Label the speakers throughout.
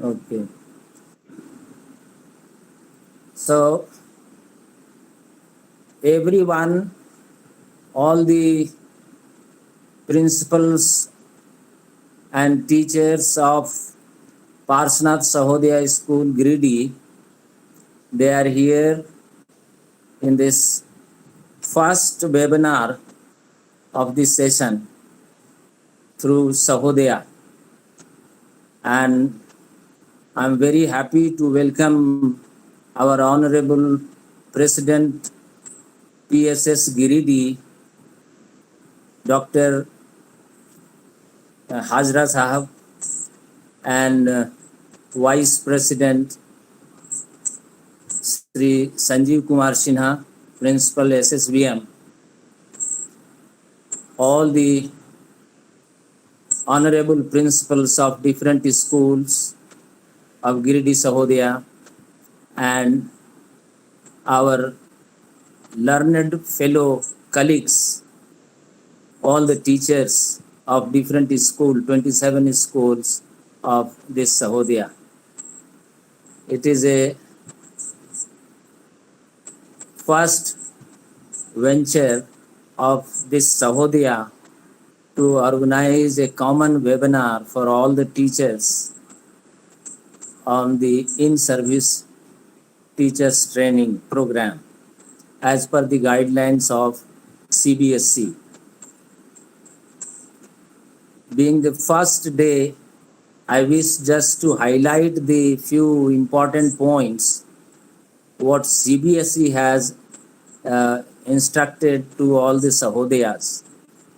Speaker 1: Okay. So everyone, all the principals and teachers of Parshvnath Sahodaya School, GIRIDIH, they are here in this first webinar of this session through Sahodaya. And I'm very happy to welcome our Honorable President PSS GIRIDIH, Dr. Hajra Sahab, and Vice President Sri Sanjeev Kumar Sinha, Principal SSVM, all the honorable principals of different schools of GIRIDIH Sahodaya, and our learned fellow colleagues, all the teachers of different schools, 27 schools of this Sahodaya. It is a first venture of this Sahodaya to organize a common webinar for all the teachers on the in-service teachers training program as per the guidelines of CBSE. Being the first day, I wish just to highlight the few important points what CBSE has instructed to all the Sahodayas.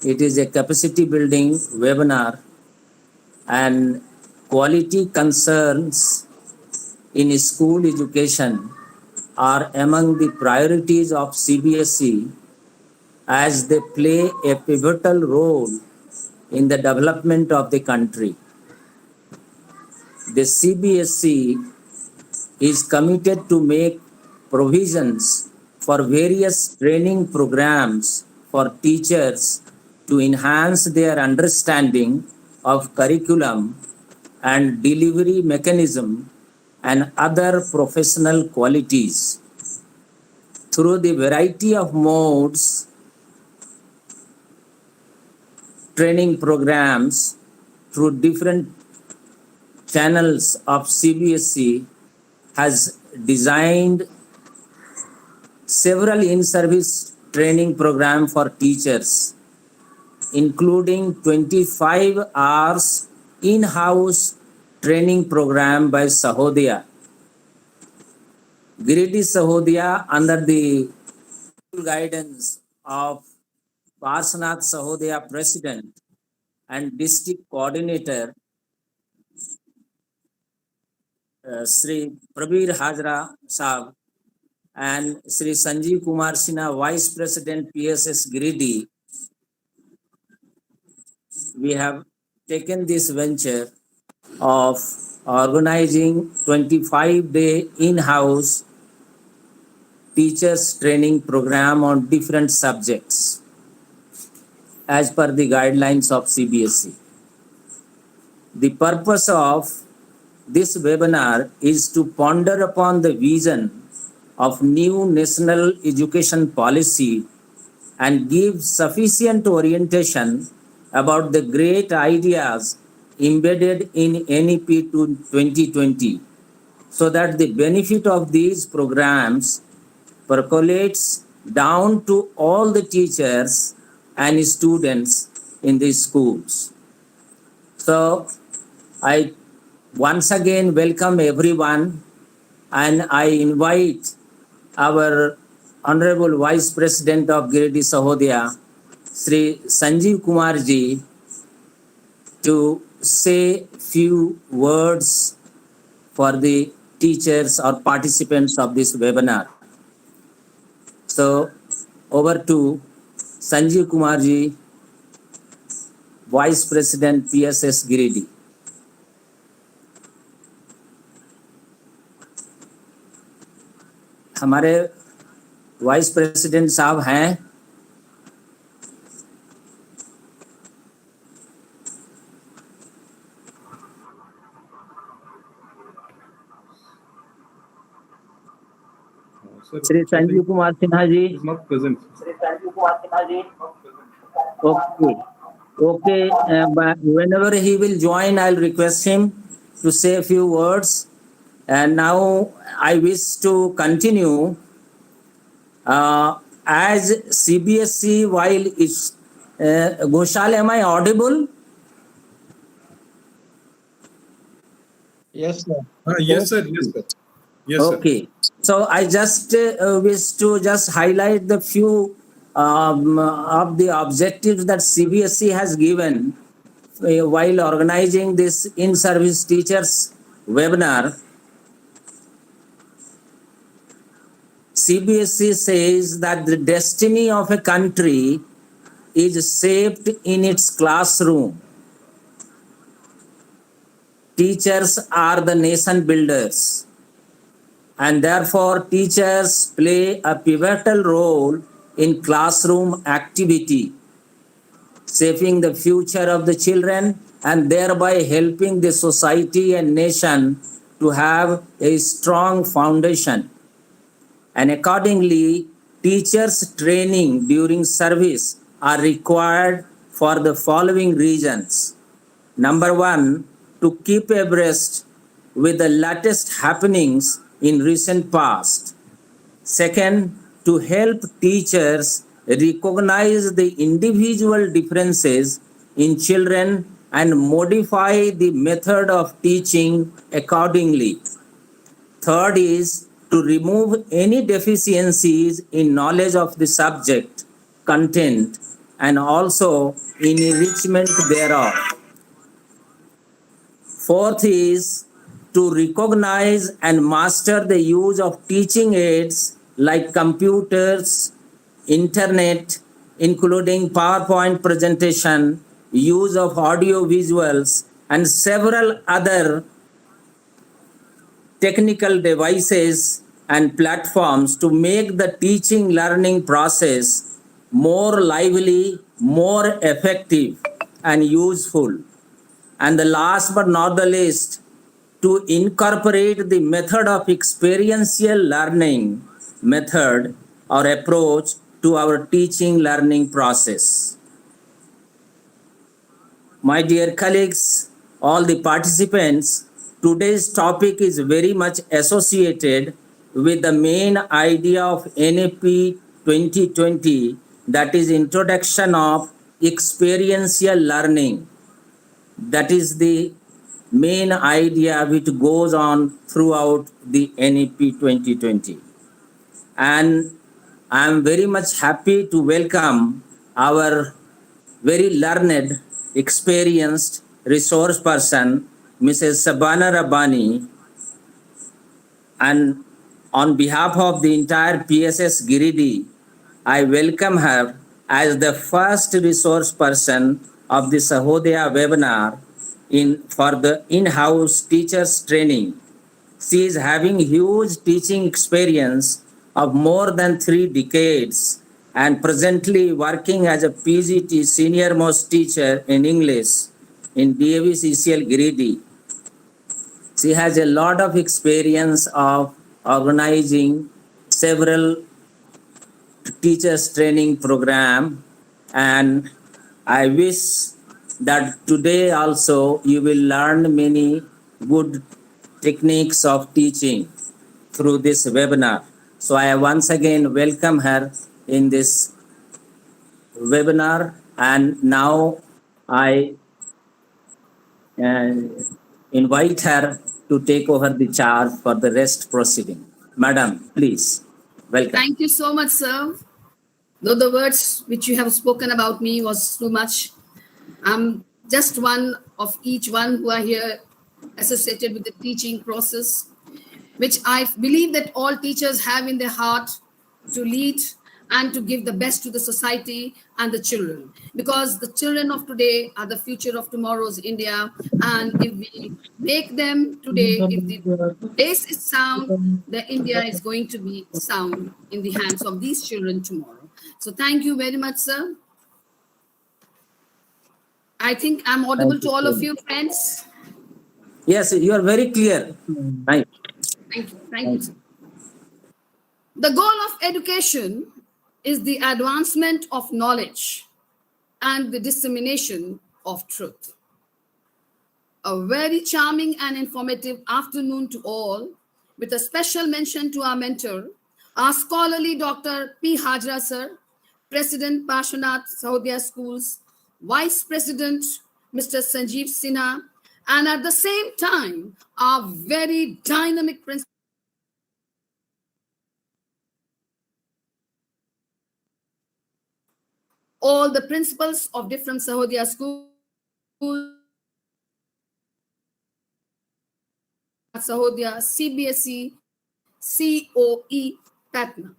Speaker 1: It is a capacity building webinar, and quality concerns in school education are among the priorities of CBSE as they play a pivotal role in the development of the country. The CBSE is committed to make provisions for various training programs for teachers to enhance their understanding of curriculum and delivery mechanism and other professional qualities. Through the variety of modes, training programs through different channels of CBSE has designed several in-service training programs for teachers, including 25 hours in-house training program by Sahodaya. GIRIDIH Sahodaya, under the guidance of Parshvnath Sahodaya President and District Coordinator Sri Prabir Hajra Sahab and Sri Sanjeev Kumar Sinha, Vice President PSS GIRIDIH, we have taken this venture of organizing 25-day in-house teachers training program on different subjects as per the guidelines of CBSE. The purpose of this webinar is to ponder upon the vision of new national education policy and give sufficient orientation about the great ideas embedded in NEP 2020, so that the benefit of these programs percolates down to all the teachers and students in the schools. So I once again welcome everyone, and I invite our Honorable Vice President of GIRIDIH Sahodaya, Sri Sanjeev Kumar ji, to say few words for the teachers or participants of this webinar. So over to Sanjeev Kumar ji, Vice President PSS GIRIDIH. हमारे vice president साहब हैं? Shri Sanjeev Kumar Sinha ji.
Speaker 2: Is not present.
Speaker 1: Okay. Okay. But whenever he will join, I'll request him to say a few words. And now I wish to continue. As CBSE, while it's Ghoshal, am I audible?
Speaker 3: Yes, sir.
Speaker 2: Yes, sir. Yes, sir. Yes, sir.
Speaker 1: Okay. So I just wish to just highlight the few of the objectives that CBSE has given while organizing this in-service teachers webinar. CBSE says that the destiny of a country is shaped in its classroom. Teachers are the nation builders, and therefore teachers play a pivotal role in classroom activity, shaping the future of the children and thereby helping the society and nation to have a strong foundation. And accordingly, teachers' training during service are required for the following reasons. Number one, to keep abreast with the latest happenings in recent past. Second, to help teachers recognize the individual differences in children and modify the method of teaching accordingly. Third is to remove any deficiencies in knowledge of the subject, content, and also in enrichment thereof. Fourth is to recognize and master the use of teaching aids like computers, internet, including PowerPoint presentation, use of audio visuals, and several other technical devices and platforms to make the teaching learning process more lively, more effective, and useful. And the last but not the least, to incorporate the method of experiential learning method or approach to our teaching learning process. My dear colleagues, all the participants, today's topic is very much associated with the main idea of NAP 2020, that is introduction of experiential learning. That is the main idea which goes on throughout the NAP 2020. And I am very much happy to welcome our very learned, experienced resource person, Mrs. Sabana Rabbani, and on behalf of the entire PSS GIRIDIH, I welcome her as the first resource person of the Sahodaya webinar for the in-house teachers training. She is having huge teaching experience of more than 3 decades and presently working as a PGT senior most teacher in English in DAV CCL GIRIDIH. She has a lot of experience of organizing several teachers training program, and I wish that today also you will learn many good techniques of teaching through this webinar. So I once again welcome her in this webinar, and now I invite her to take over the charge for the rest proceeding. Madam, please, welcome.
Speaker 4: Thank you so much, sir. Though the words which you have spoken about me was too much, I'm just one of each one who are here associated with the teaching process, which I believe that all teachers have in their heart to lead and to give the best to the society and the children, because the children of today are the future of tomorrow's India. And if we make them today, if the base is sound, the India is going to be sound in the hands of these children tomorrow. So thank you very much, sir. I think I'm audible to all of you, friends.
Speaker 1: Yes, you are very clear. Right.
Speaker 4: Thank you. Thank you, sir. The goal of education is the advancement of knowledge and the dissemination of truth. A very charming and informative afternoon to all, with a special mention to our mentor, our scholarly Dr. P. Hajra sir, President Parshvnath Sahodaya Schools, Vice President Mr. Sanjeev Sinha, and at the same time, our very dynamic principal, all the principals of different Sahodaya schools, Sahodaya, CBSE, COE-PATNA.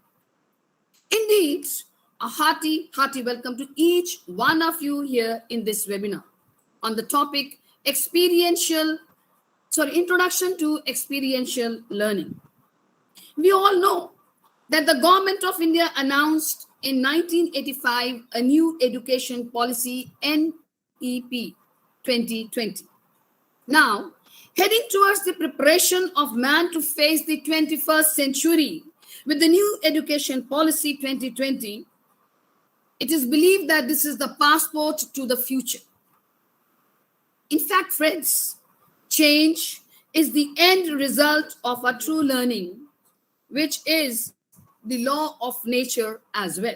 Speaker 4: Indeed, a hearty welcome to each one of you here in this webinar on the topic Introduction to Experiential Learning. We all know that the Government of India announced in 1985 a new education policy, NEP 2020. Now, heading towards the preparation of man to face the 21st century with the new education policy 2020, it is believed that this is the passport to the future. In fact, friends, change is the end result of a true learning, which is the law of nature as well.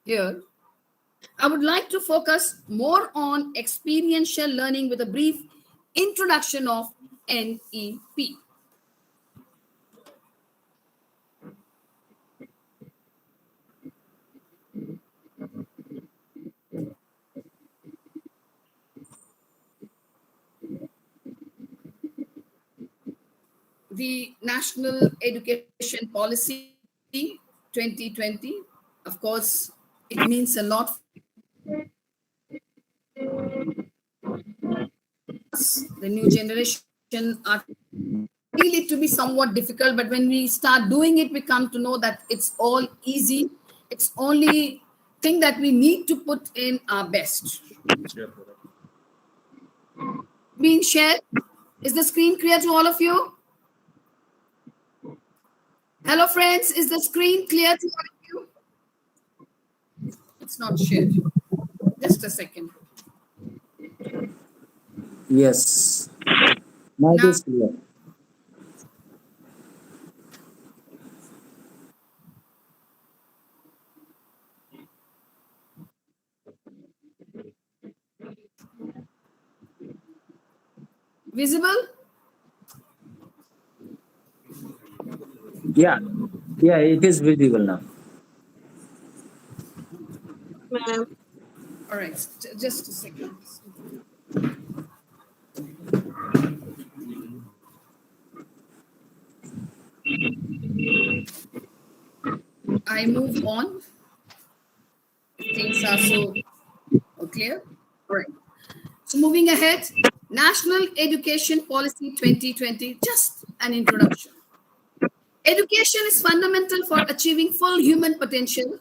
Speaker 4: Here, I would like to focus more on experiential learning with a brief introduction of NEP. The National Education Policy 2020, of course, it means a lot. The new generation are feel it to be somewhat difficult, but when we start doing it, we come to know that it's all easy. It's only thing that we need to put in our best. Being shared. Is the screen clear to all of you? Hello, friends. Is the screen clear to all of you? It's not shared. Just a second.
Speaker 1: Yes. Now it is clear.
Speaker 4: Visible?
Speaker 1: Yeah, it is visible now.
Speaker 4: All right, just a second. I move on. Things are so clear. All right. So moving ahead, National Education Policy 2020, just an introduction. Education is fundamental for achieving full human potential,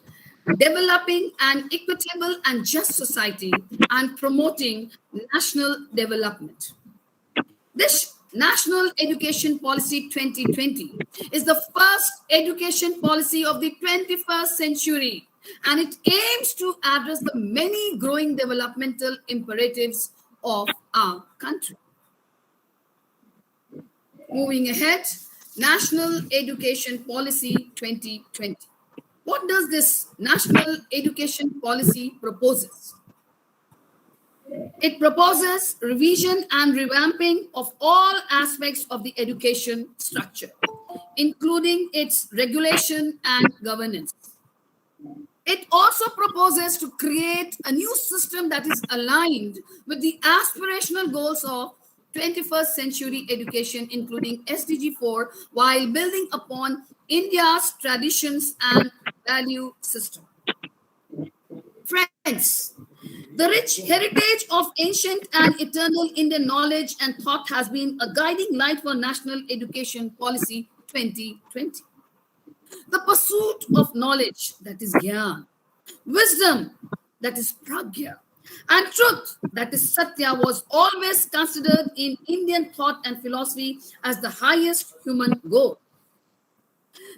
Speaker 4: developing an equitable and just society, and promoting national development. This National Education Policy 2020 is the first education policy of the 21st century, and it aims to address the many growing developmental imperatives of our country. Moving ahead, National Education Policy 2020. What does this National Education Policy proposes? It proposes revision and revamping of all aspects of the education structure, including its regulation and governance. It also proposes to create a new system that is aligned with the aspirational goals of 21st century education, including SDG 4, while building upon India's traditions and value system. Friends, the rich heritage of ancient and eternal Indian knowledge and thought has been a guiding light for National Education Policy 2020. The pursuit of knowledge, that is Gyan, wisdom, that is Pragya, and truth, that is Satya, was always considered in Indian thought and philosophy as the highest human goal.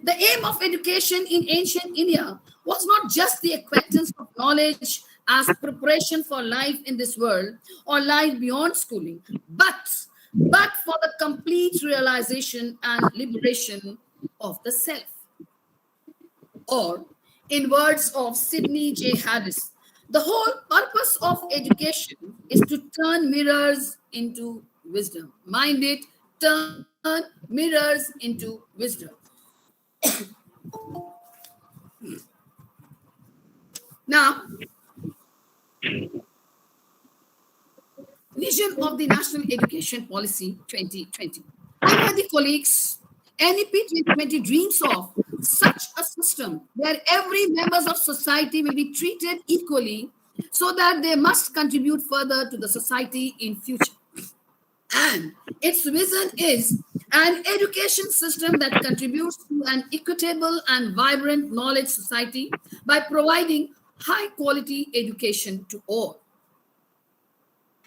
Speaker 4: The aim of education in ancient India was not just the acquaintance of knowledge as preparation for life in this world or life beyond schooling, but for the complete realization and liberation of the self. Or, in words of Sidney J. Harris, the whole purpose of education is to turn mirrors into wisdom. Mind it, turn mirrors into wisdom. Now, vision of the National Education Policy 2020. My worthy colleagues, NEP 2020 dreams of such a system where every members of society will be treated equally so that they must contribute further to the society in future. And its vision is an education system that contributes to an equitable and vibrant knowledge society by providing high quality education to all.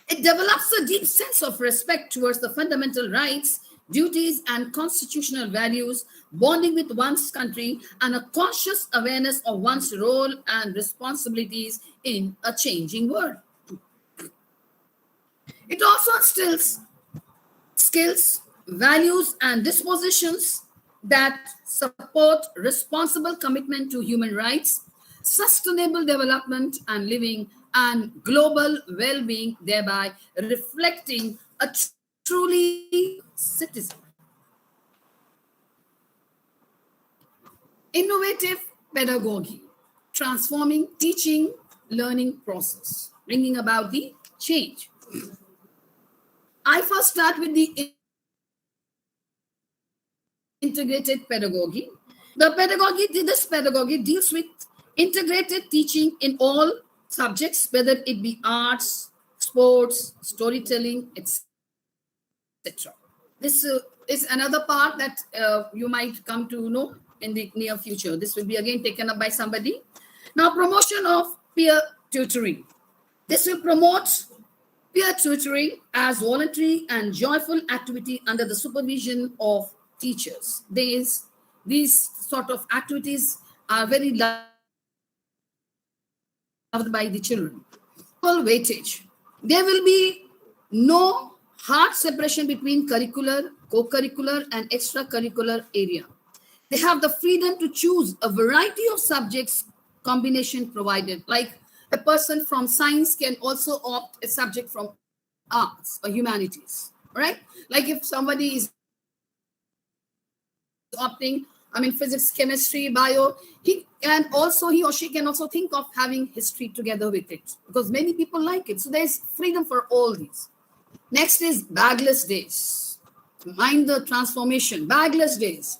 Speaker 4: It develops a deep sense of respect towards the fundamental rights, duties, and constitutional values, bonding with one's country, and a conscious awareness of one's role and responsibilities in a changing world. It also instills skills, values, and dispositions that support responsible commitment to human rights, sustainable development and living, and global well-being, thereby reflecting a truly citizen. Innovative pedagogy, transforming teaching learning process, bringing about the change. I first start with the integrated pedagogy. This pedagogy deals with integrated teaching in all subjects, whether it be arts, sports, storytelling, etc. This is another part that you might come to know in the near future. This will be again taken up by somebody. Now, promotion of peer tutoring. This will promote peer tutoring as voluntary and joyful activity under the supervision of teachers. These sort of activities are very loved by the children. Equal weightage. There will be no hard separation between curricular, co-curricular, and extracurricular area. They have the freedom to choose a variety of subjects combination provided. Like a person from science can also opt a subject from arts or humanities, right? Like if somebody is opting, physics, chemistry, bio, he or she can also think of having history together with it because many people like it. So there's freedom for all these. Next is bagless days. Mind the transformation. Bagless days.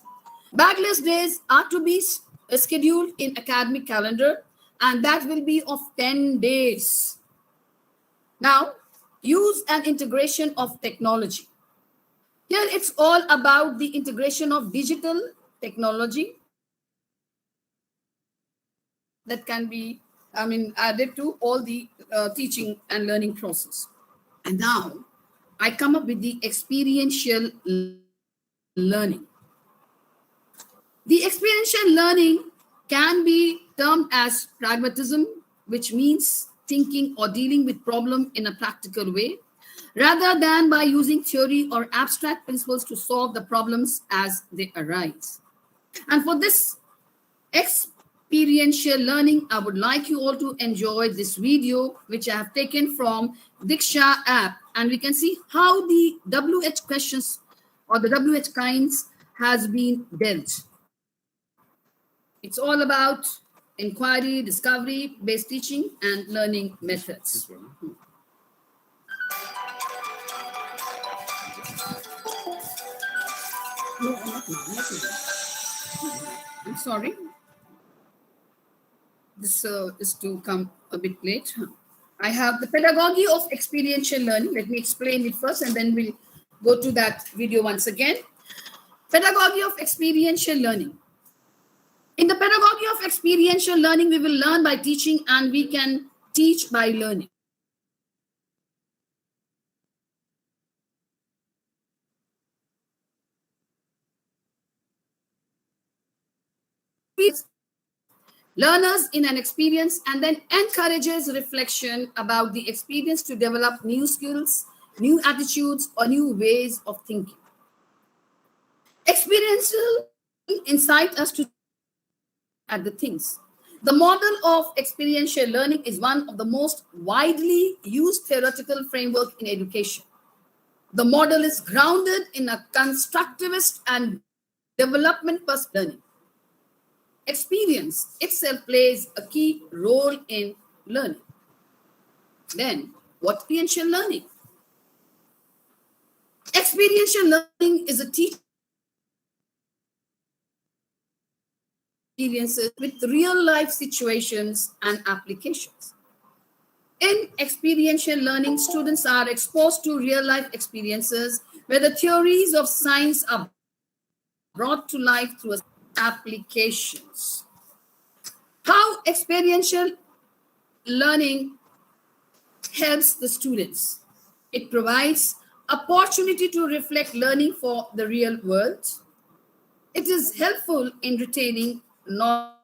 Speaker 4: Bagless days are to be scheduled in academic calendar, and that will be of 10 days. Now, use and integration of technology. Here it's all about the integration of digital technology that can be, added to all the teaching and learning process. And now I come up with the experiential learning. The experiential learning can be termed as pragmatism, which means thinking or dealing with problem in a practical way, rather than by using theory or abstract principles to solve the problems as they arise. And for this experiential learning, I would like you all to enjoy this video, which I have taken from Diksha app, and we can see how the WH questions or the WH kinds has been dealt. It's all about inquiry, discovery, based teaching, and learning methods. I'm sorry. This is to come a bit late. I have the pedagogy of experiential learning. Let me explain it first, and then we'll go to that video once again. Pedagogy of experiential learning. In the pedagogy of experiential learning, we will learn by teaching, and we can teach by learning. learners in an experience and then encourages reflection about the experience to develop new skills, new attitudes, or new ways of thinking. Experiential incite us to at the things. The model of experiential learning is one of the most widely used theoretical framework in education. The model is grounded in a constructivist and development perspective learning. Experience itself plays a key role in learning. Then, what experiential learning? Experiential learning is a teaching experiences with real life situations and applications. In experiential learning, students are exposed to real life experiences where the theories of science are brought to life through applications. How experiential learning helps the students? It provides opportunity to reflect learning for the real world. It is helpful in retaining knowledge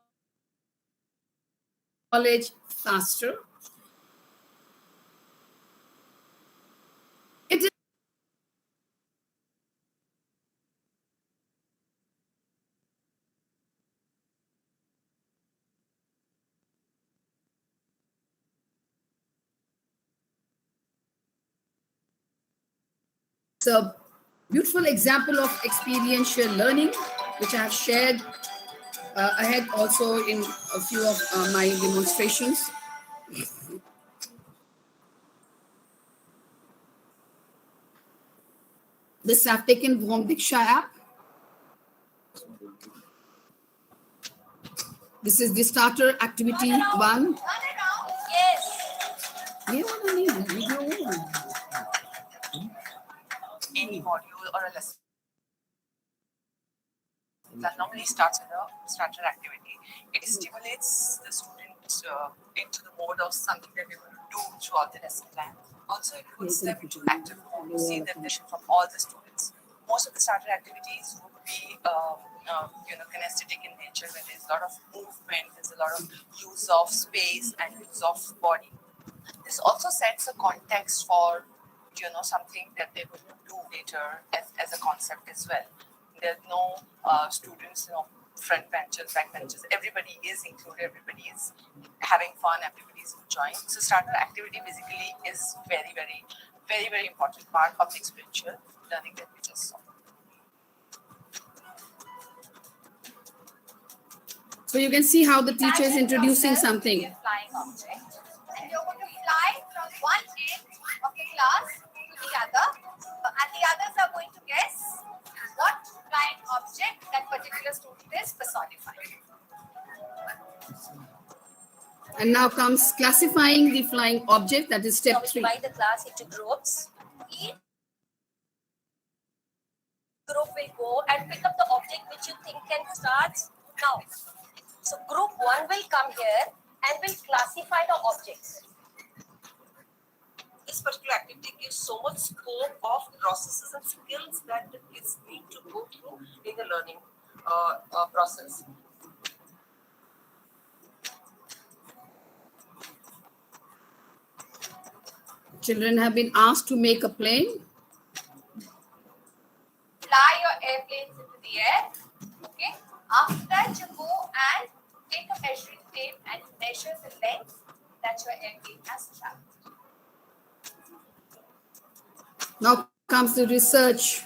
Speaker 4: faster. It is a beautiful example of experiential learning, which I have shared ahead also in a few of my demonstrations. This I've taken from Diksha app. This is the starter activity 1.
Speaker 3: Yes. Any module or a lesson that normally starts with a starter activity. It stimulates the student into the mode of something that they're going to do throughout the lesson plan. Also, it puts them into active mode. You see the vision from all the students. Most of the starter activities would be kinesthetic in nature, where there's a lot of movement, there's a lot of use of space and use of body. This also sets a context for something that they will do later as a concept as well. There's no students, front benches, back benches. Everybody is included. Everybody is having fun. Everybody is enjoying. So starter activity basically is very, very, very, very important part of the experiential learning that we just saw.
Speaker 4: So you can see how the teacher is introducing something.
Speaker 3: Flying object. And you're going to fly from one end of the class to the other, and the others are going to guess what flying object that particular student is personifying.
Speaker 4: And now comes classifying the flying object, that is step 3.
Speaker 3: Divide the class into groups. Each group will go and pick up the object which you think can start now. So group 1 will come here and will classify the objects. This particular activity gives so much scope of processes and skills that the kids need to go through in the learning process.
Speaker 4: Children have been asked to make a plane.
Speaker 3: Fly your airplanes into the air. Okay. After that, you go and take a measuring tape and measure the length that your airplane has traveled.
Speaker 4: Now comes the research.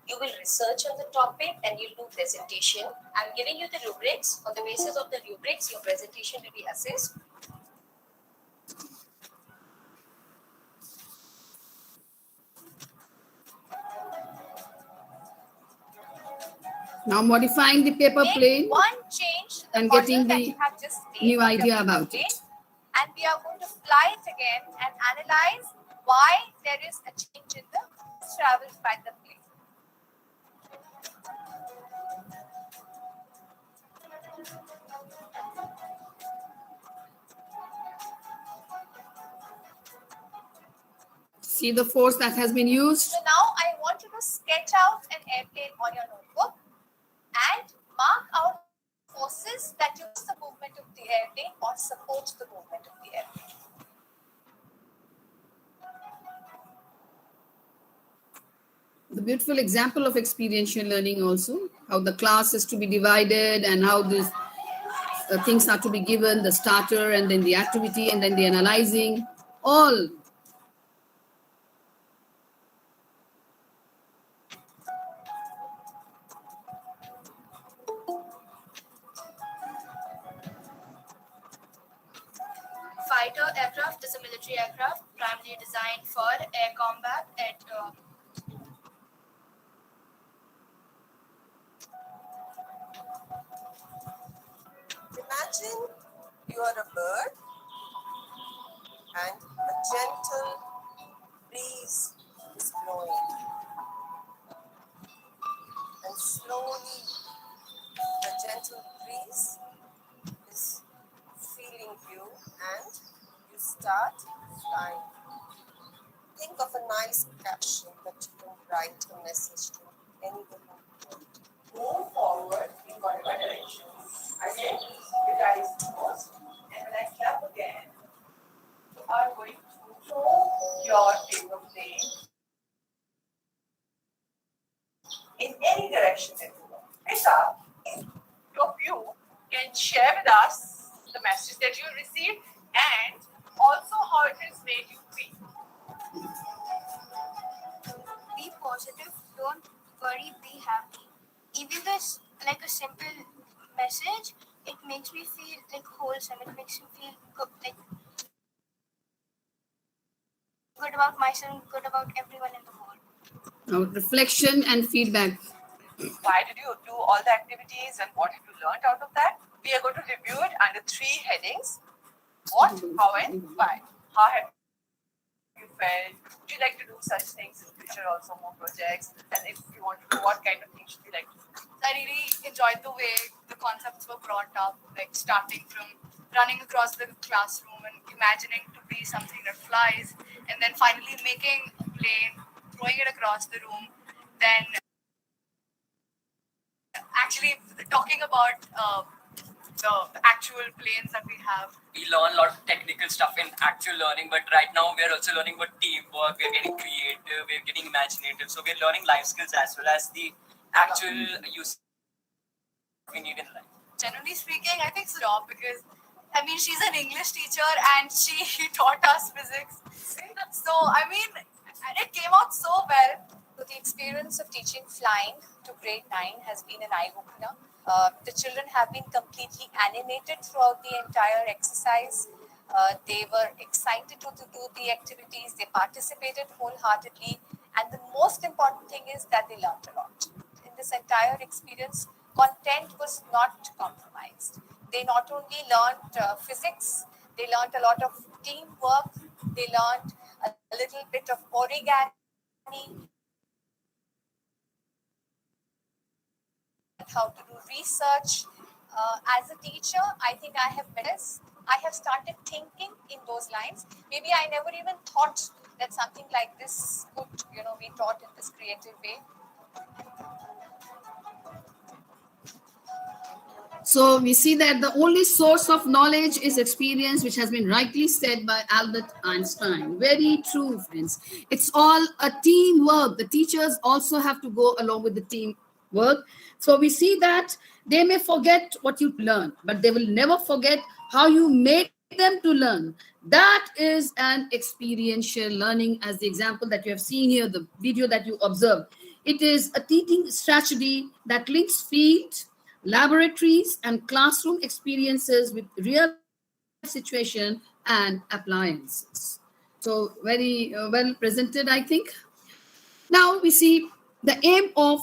Speaker 3: You will research on the topic and you'll do presentation. I'm giving you the rubrics. On the basis of the rubrics, your presentation will be assessed.
Speaker 4: Now modifying the paper plane
Speaker 3: One change
Speaker 4: and
Speaker 3: model
Speaker 4: getting
Speaker 3: that
Speaker 4: the
Speaker 3: you have just made
Speaker 4: new
Speaker 3: of
Speaker 4: idea
Speaker 3: your
Speaker 4: about
Speaker 3: plane,
Speaker 4: it.
Speaker 3: and we are going to fly it again and analyze why there is a change in the travels by the plane.
Speaker 4: See the force that has been used.
Speaker 3: So now I want you to sketch out an airplane on your notebook. mark out forces that use the movement of the airplane or support the movement of the airplane.
Speaker 4: The beautiful example of experiential learning also, how the class is to be divided and how these things are to be given, the starter and then the activity and then the analyzing, all.
Speaker 3: Fighter aircraft is a military aircraft primarily designed for air combat at
Speaker 5: Imagine you are a bird and a gentle breeze is blowing. And slowly the gentle breeze is feeling you and you start flying. Think of a nice caption that you can write a message to anyone. Move forward in whatever direction. I say, you guys first, and when I clap again, you are going to throw your paper plane in any direction that you want. Rita, two of you can share with us the message that you received and also how it has made you feel.
Speaker 6: Be positive, don't worry, be happy. Even this, like a simple message, it makes me feel like wholesome. It makes me feel good, like good about myself, good about everyone in the world.
Speaker 4: Now, reflection and feedback.
Speaker 3: Why did you do all the activities and what have you learned out of that? We are going to review it under 3 headings. What, how, and why. How have you felt? Would you like to do such things in future also, more projects? And if you want to do, what kind of things should you like to do? I really enjoyed the way the concepts were brought up, like starting from running across the classroom and imagining to be something that flies, and then finally making a plane, throwing it across the room, then actually talking about the actual planes that we have.
Speaker 7: We learn a lot of technical stuff in actual learning, but right now we're also learning about teamwork, we're getting creative, we're getting imaginative. So we're learning life skills as well as the actual use we need in life.
Speaker 3: Generally speaking, I think it's a job because, I mean, she's an English teacher and she taught us physics. So, I mean, it came out so well. So the experience of teaching flying to grade 9 has been an eye-opener. The children have been completely animated throughout the entire exercise. They were excited to do the activities. They participated wholeheartedly. And the most important thing is that they learned a lot. In this entire experience, content was not compromised. They not only learned physics, they learned a lot of teamwork. They learned a little bit of origami, how to do research. As a teacher, I think I have started thinking in those lines. Maybe I never even thought that something like this could, be taught in this creative way.
Speaker 4: So we see that the only source of knowledge is experience, which has been rightly said by Albert Einstein. Very true, friends. It's all a teamwork. The teachers also have to go along with the teamwork. So we see that they may forget what you learn, but they will never forget how you made them to learn. That is an experiential learning, as the example that you have seen here, the video that you observed. It is a teaching strategy that links field, laboratories, and classroom experiences with real situation and appliances. So very well presented, I think. Now we see the aim of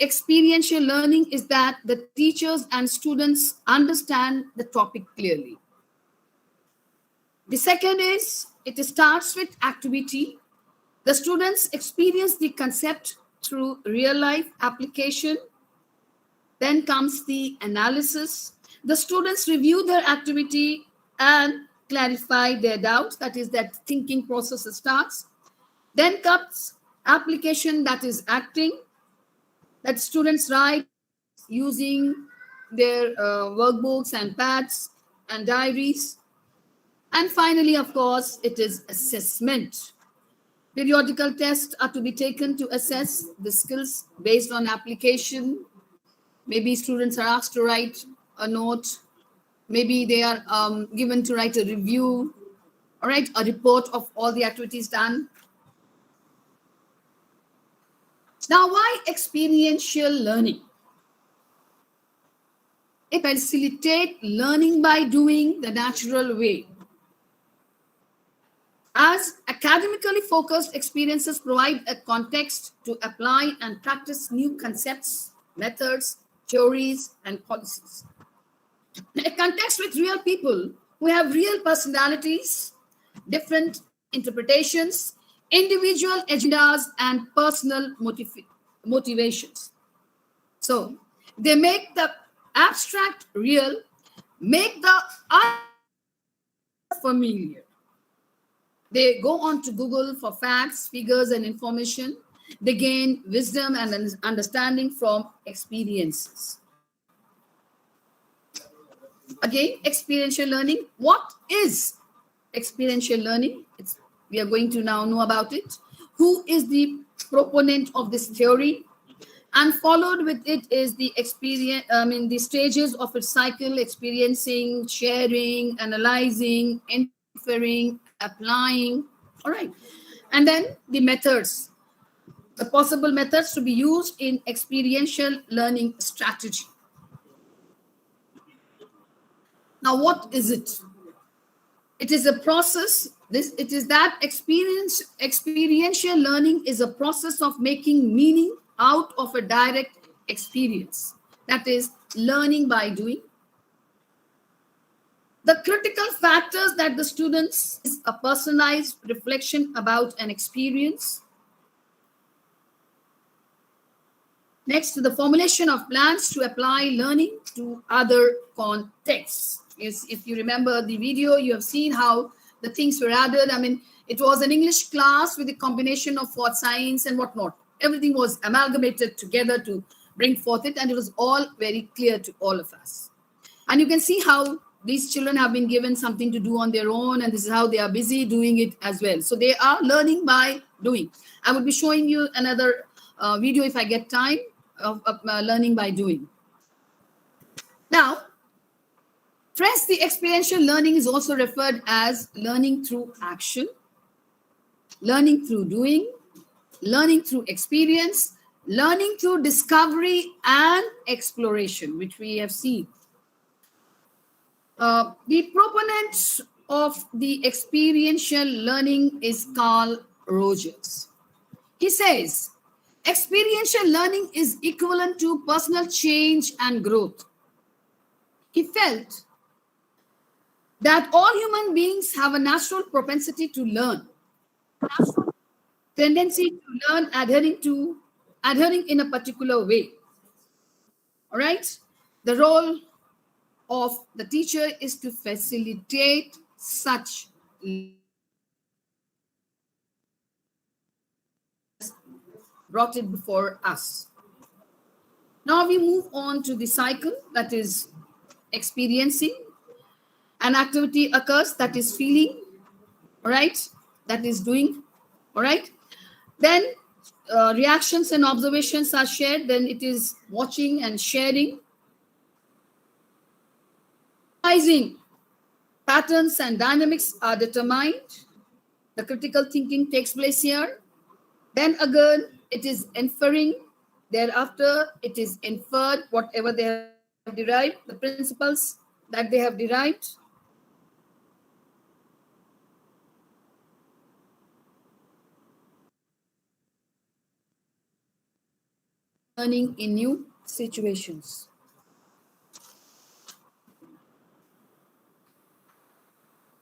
Speaker 4: experiential learning is that the teachers and students understand the topic clearly. The second is it starts with activity. The students experience the concept through real life application. Then comes the analysis. The students review their activity and clarify their doubts. That is, that thinking process starts. Then comes application, that is acting. That students write using their workbooks and pads and diaries. And finally, of course, it is assessment. Periodical tests are to be taken to assess the skills based on application. Maybe students are asked to write a note. Maybe they are given to write a review, all right, a report of all the activities done. Now, why experiential learning? It facilitates learning by doing the natural way. As academically focused experiences provide a context to apply and practice new concepts, methods, theories, and policies. A context with real people who have real personalities, different interpretations, individual agendas, and personal motivations. So they make the abstract real, make the unfamiliar. They go on to Google for facts, figures, and information. They gain wisdom and understanding from experiences. Again, experiential learning. What is experiential learning? We are going to now know about it. Who is the proponent of this theory? And followed with it is the the stages of its cycle: experiencing, sharing, analyzing, inferring, applying. All right. And then the methods, the possible methods to be used in experiential learning strategy. Now, what is it? It is a process. Experiential learning is a process of making meaning out of a direct experience. That is learning by doing. The critical factors that the students is a personalized reflection about an experience. Next, the formulation of plans to apply learning to other contexts. If you remember the video, you have seen how the things were added. It was an English class with a combination of what science and whatnot. Everything was amalgamated together to bring forth it, and it was all very clear to all of us. And you can see how these children have been given something to do on their own, and this is how they are busy doing it as well. So they are learning by doing. I will be showing you another video if I get time of learning by doing. Now, friends, the experiential learning is also referred as learning through action, learning through doing, learning through experience, learning through discovery and exploration, which we have seen. The proponent of the experiential learning is Carl Rogers. He says, experiential learning is equivalent to personal change and growth. He felt that all human beings have a natural propensity to learn, tendency to learn adhering in a particular way. All right? The role of the teacher is to facilitate such brought it before us. Now we move on to the cycle, that is experiencing. An activity occurs, that is feeling, all right? That is doing, all right? Then reactions and observations are shared. Then it is watching and sharing. Analyzing patterns and dynamics are determined. The critical thinking takes place here. Then again, it is inferring. Thereafter, it is inferred, whatever they have derived, the principles that they have derived. Learning in new situations.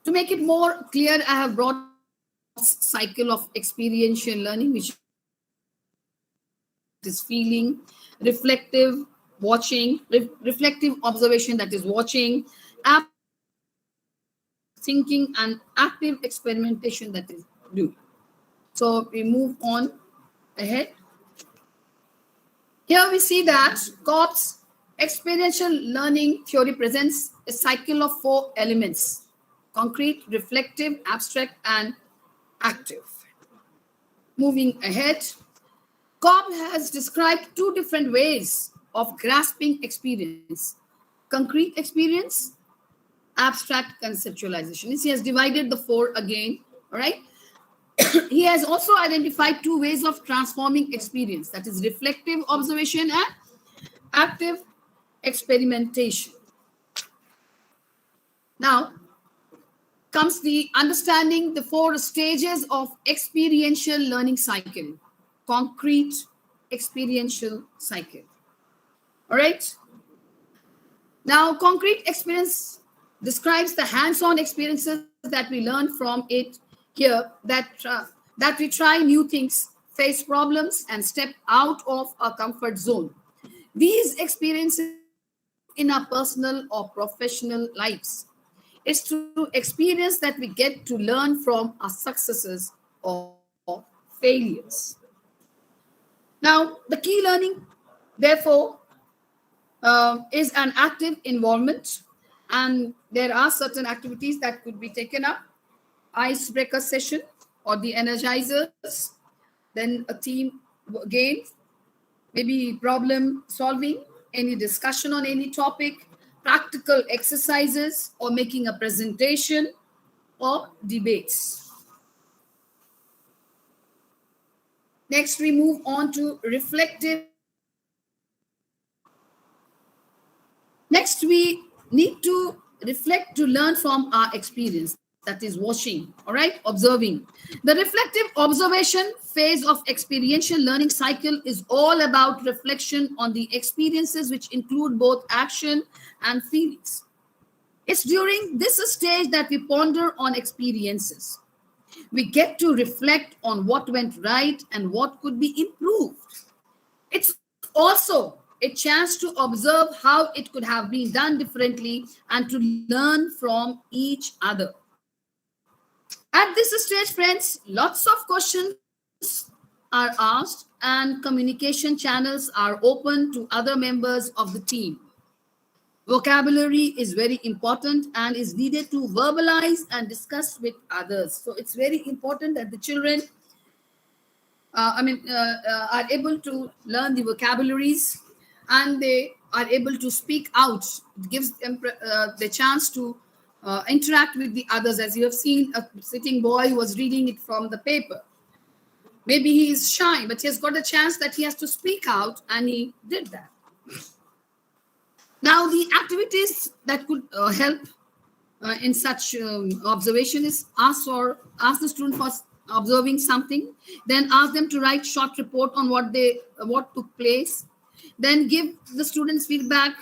Speaker 4: To make it more clear, I have brought cycle of experiential learning, which is feeling, reflective, watching, reflective observation, that is watching, thinking, and active experimentation, that is doing. So we move on ahead. Here we see that COPs, Experiential learning theory presents a cycle of 4 elements: concrete, reflective, abstract, and active. Moving ahead, Cobb has described 2 different ways of grasping experience: concrete experience, abstract conceptualization. He has divided the 4 again, all right? He has also identified 2 ways of transforming experience, that is reflective observation and active experimentation. Now comes the understanding the 4 stages of experiential learning cycle. Concrete experiential cycle. All right. Now, concrete experience describes the hands-on experiences that we learn from it here, that we try new things, face problems, and step out of our comfort zone. These experiences in our personal or professional lives. It's through experience that we get to learn from our successes or failures. Now, the key learning, therefore, is an active involvement, and there are certain activities that could be taken up: icebreaker session or the energizers, then a team game, maybe problem solving, any discussion on any topic, practical exercises, or making a presentation, or debates. Next, we move on to reflective. Next, we need to reflect to learn from our experience. That is watching, all right, observing. The reflective observation phase of experiential learning cycle is all about reflection on the experiences, which include both action and feelings. It's during this stage that we ponder on experiences. We get to reflect on what went right and what could be improved. It's also a chance to observe how it could have been done differently and to learn from each other. At this stage, friends, lots of questions are asked and communication channels are open to other members of the team. Vocabulary is very important and is needed to verbalize and discuss with others. So it's very important that the children are able to learn the vocabularies and they are able to speak out. It gives them the chance to interact with the others. As you have seen, a sitting boy who was reading it from the paper. Maybe he is shy, but he has got a chance that he has to speak out, and he did that. Now, the activities that could help in such observation is ask the student for observing something, then ask them to write short report on what took place, then give the students feedback,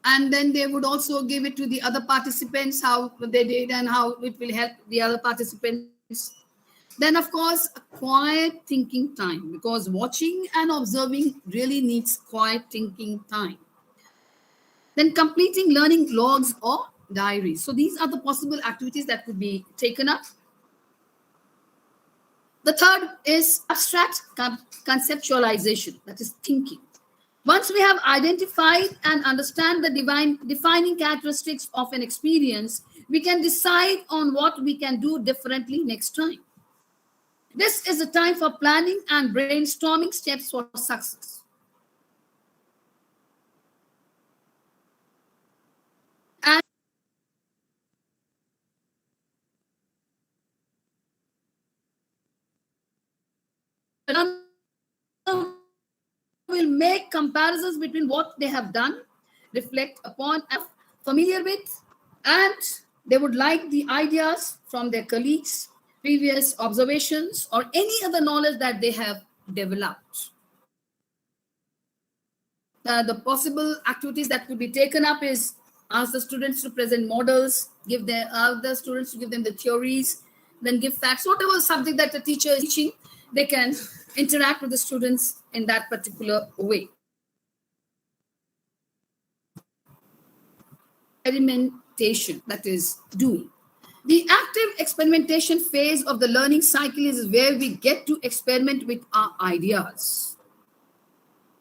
Speaker 4: and then they would also give it to the other participants how they did and how it will help the other participants. Then, of course, quiet thinking time, because watching and observing really needs quiet thinking time. Then completing learning logs or diaries. So these are the possible activities that could be taken up. The third is abstract conceptualization, that is thinking. Once we have identified and understand the defining characteristics of an experience, we can decide on what we can do differently next time. This is a time for planning and brainstorming steps for success. Will make comparisons between what they have done, reflect upon, and familiar with, and they would like the ideas from their colleagues, previous observations, or any other knowledge that they have developed. The possible activities that could be taken up is ask the students to present models, ask the students to give them the theories, then give facts, whatever subject that the teacher is teaching, they can interact with the students in that particular way. Experimentation, that is doing. The active experimentation phase of the learning cycle is where we get to experiment with our ideas.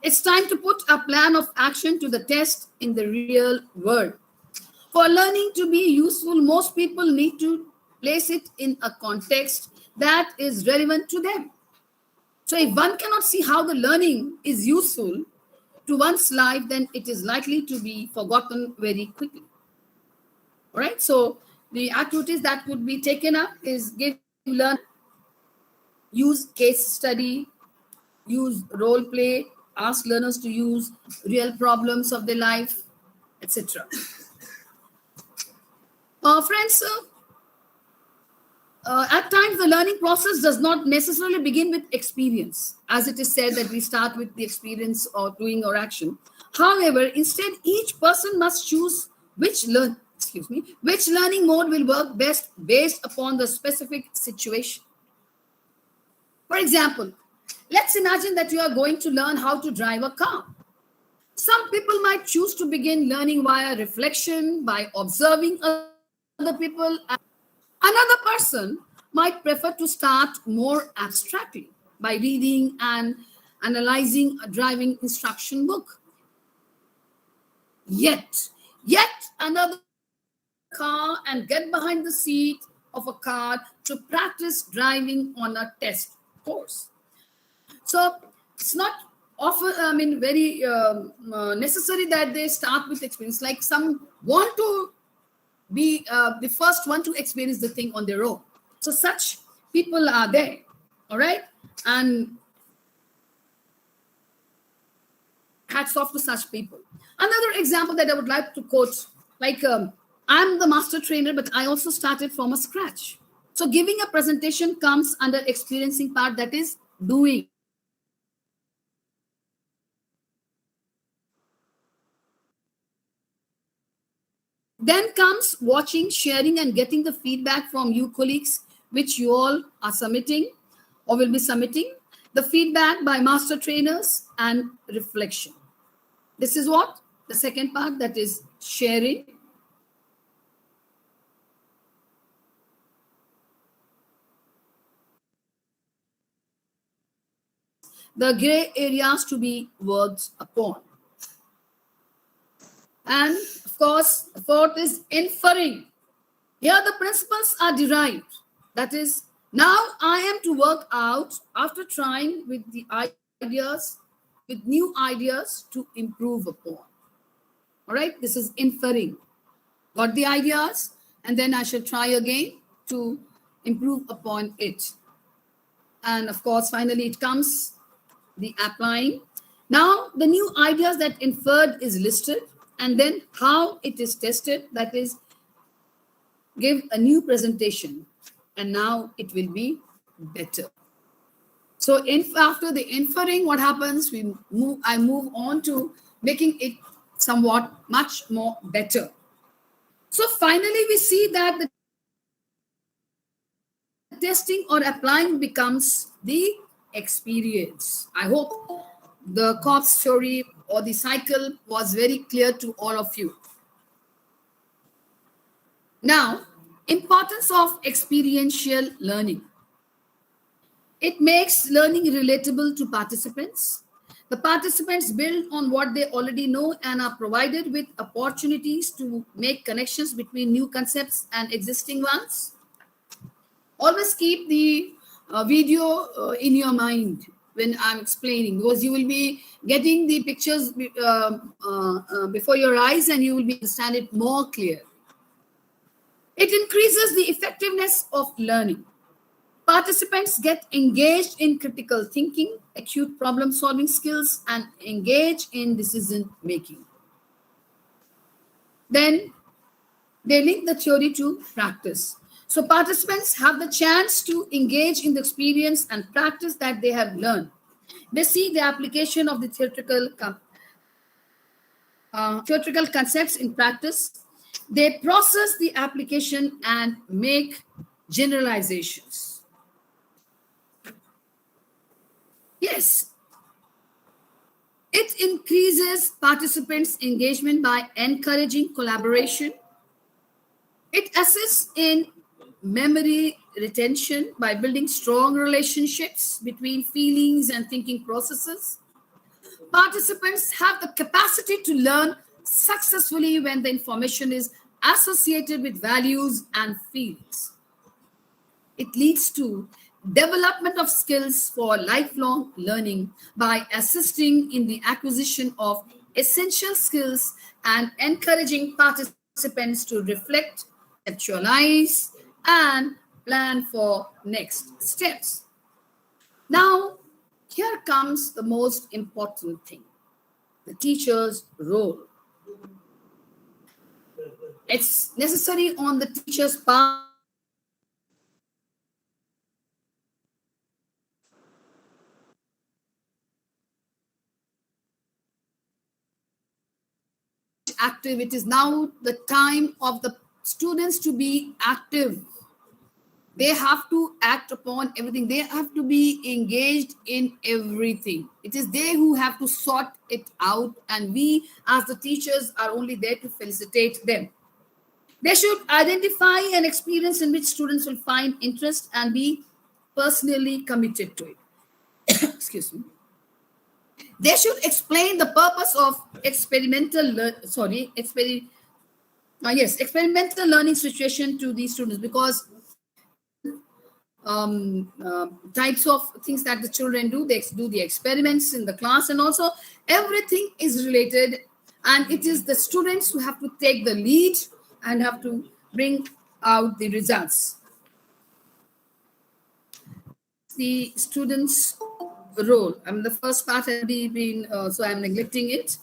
Speaker 4: It's time to put a plan of action to the test in the real world. For learning to be useful, most people need to place it in a context that is relevant to them. So if one cannot see how the learning is useful to one's life, then it is likely to be forgotten very quickly. All right. So the activities that could be taken up is give learn, use case study, use role play, ask learners to use real problems of their life, etc. Friends, at times the learning process does not necessarily begin with experience, as it is said that we start with the experience or doing or action. However, instead, each person must choose which learning mode will work best based upon the specific situation. For example, let's imagine that you are going to learn how to drive a car. Some people might choose to begin learning via reflection, by observing other people. Another person might prefer to start more abstractly by reading and analyzing a driving instruction book. Yet another car and get behind the seat of a car to practice driving on a test course. So it's not often, very necessary that they start with experience. Like some want to be the first one to experience the thing on their own. So such people are there. All right. And hats off to such people. Another example that I would like to quote, like I'm the master trainer, but I also started from a scratch. So giving a presentation comes under experiencing part, that is doing. Then comes watching, sharing, and getting the feedback from you colleagues, which you all are submitting or will be submitting. The feedback by master trainers and reflection. This is what? The second part, that is sharing. The gray areas to be worked upon. And of course, the fourth is inferring. Here the principles are derived. That is, now I am to work out after trying with the ideas, with new ideas to improve upon. All right, this is inferring. Got the ideas, and then I shall try again to improve upon it. And of course, finally it comes the applying. Now the new ideas that inferred is listed, and then how it is tested, that is, give a new presentation, and now it will be better. So after the inferring, what happens? I move on to making it somewhat much more better. So finally, we see that the testing or applying becomes the experience. I hope the COP story or the cycle was very clear to all of you. Now, importance of experiential learning. It makes learning relatable to participants. The participants build on what they already know and are provided with opportunities to make connections between new concepts and existing ones. Always keep the video in your mind when I'm explaining, because you will be getting the pictures before your eyes and you will be understand it more clear. It increases the effectiveness of learning. Participants get engaged in critical thinking, acute problem-solving skills, and engage in decision-making. Then they link the theory to practice. So participants have the chance to engage in the experience and practice that they have learned. They see the application of the theoretical concepts in practice. They process the application and make generalizations. Yes, it increases participants' engagement by encouraging collaboration. It assists in memory retention by building strong relationships between feelings and thinking processes. participants have the capacity to learn successfully when the information is associated with values and feelings. It leads to development of skills for lifelong learning by assisting in the acquisition of essential skills and encouraging participants to reflect, conceptualize, and plan for next steps. Now, here comes the most important thing, the teacher's role. It's necessary on the teacher's part active. It is now the time of the students to be active. They have to act upon everything. They have to be engaged in everything. It is they who have to sort it out, and we as the teachers are only there to felicitate them. They should identify an experience in which students will find interest and be personally committed to it. Excuse me. They should explain the purpose of experimental learning situation to these students, because types of things that the children do, they do the experiments in the class, and also everything is related, and it is the students who have to take the lead and have to bring out the results. The students' role. I mean, the first part has been, so I'm neglecting it.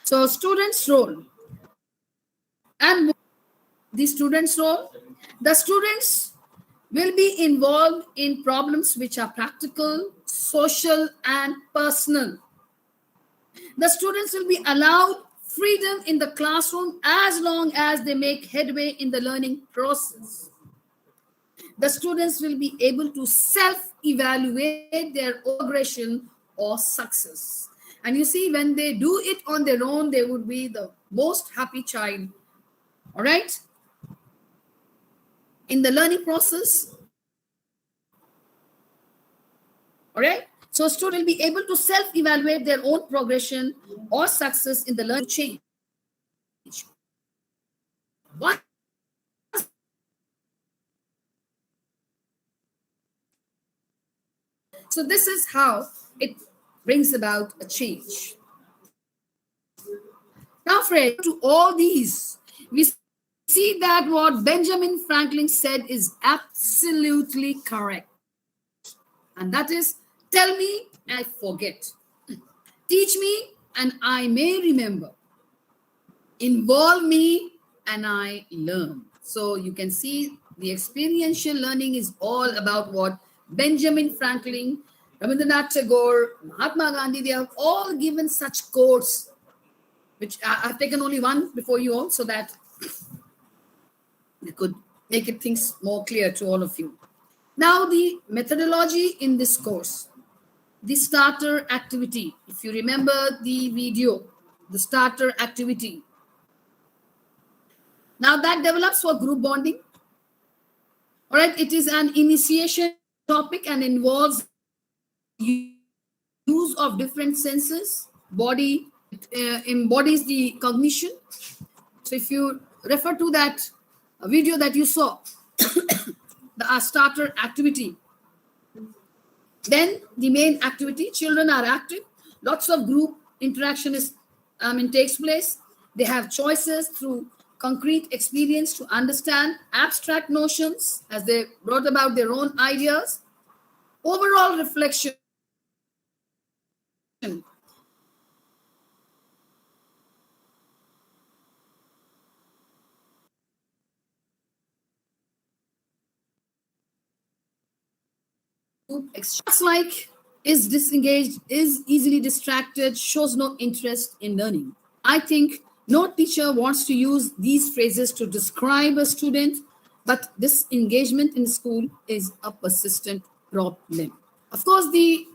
Speaker 4: So, students' role. And the students' role. The students will be involved in problems which are practical, social, and personal. The students will be allowed freedom in the classroom as long as they make headway in the learning process. The students will be able to self-evaluate their progression or success. And you see, when they do it on their own, they would be the most happy child. All right? In the learning process. All right? So students will be able to self-evaluate their own progression or success in the learning change. What? So this is how it brings about a change. Now, friends, to all these, we see that what Benjamin Franklin said is absolutely correct. And that is, tell me, I forget. Teach me, and I may remember. Involve me, and I learn. So you can see the experiential learning is all about what Benjamin Franklin, Rabindranath Tagore, Mahatma Gandhi, they have all given such quotes, which I've taken only one before you all so that we could make it things more clear to all of you. Now, the methodology in this course, the starter activity. If you remember the video, the starter activity. Now, that develops for group bonding. All right, it is an initiation topic and involves use of different senses. Body embodies the cognition. So if you refer to that video that you saw, the starter activity, then the main activity, children are active, lots of group interaction takes place. They have choices through concrete experience to understand abstract notions as they brought about their own ideas. Overall reflection. Just like is disengaged, is easily distracted, shows no interest in learning. I think no teacher wants to use these phrases to describe a student, but this engagement in school is a persistent problem. Of course, the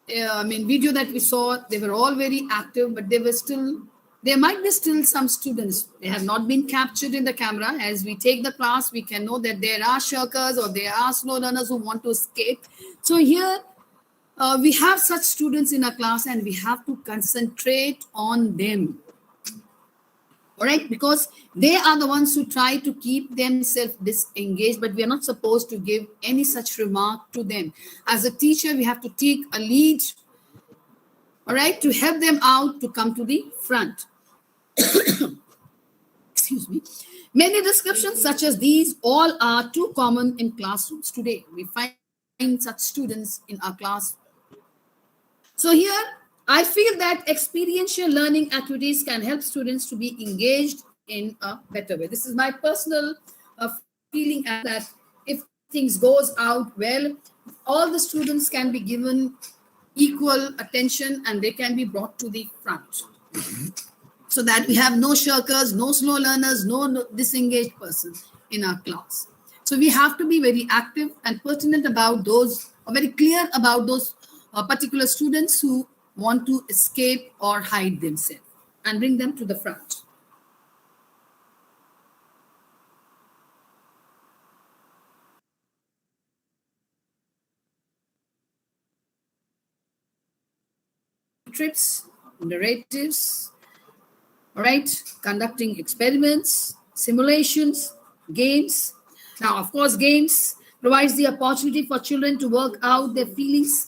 Speaker 4: video that we saw, they were all very active, but there might be still some students. They have not been captured in the camera. As we take the class, we can know that there are shirkers or there are slow learners who want to escape. So here, we have such students in our class and we have to concentrate on them. All right, because they are the ones who try to keep themselves disengaged, but we are not supposed to give any such remark to them. As a teacher, we have to take a lead, all right, to help them out to come to the front. Excuse me. Many descriptions such as these all are too common in classrooms today. We find such students in our class. So here, I feel that experiential learning activities can help students to be engaged in a better way. This is my personal feeling that if things goes out well, all the students can be given equal attention and they can be brought to the front. So that we have no shirkers, no slow learners, no disengaged persons in our class. So we have to be very active and pertinent about those, or very clear about those particular students who want to escape or hide themselves, and bring them to the front. Trips, narratives, all right, conducting experiments, simulations, games. Now, of course, games provides the opportunity for children to work out their feelings,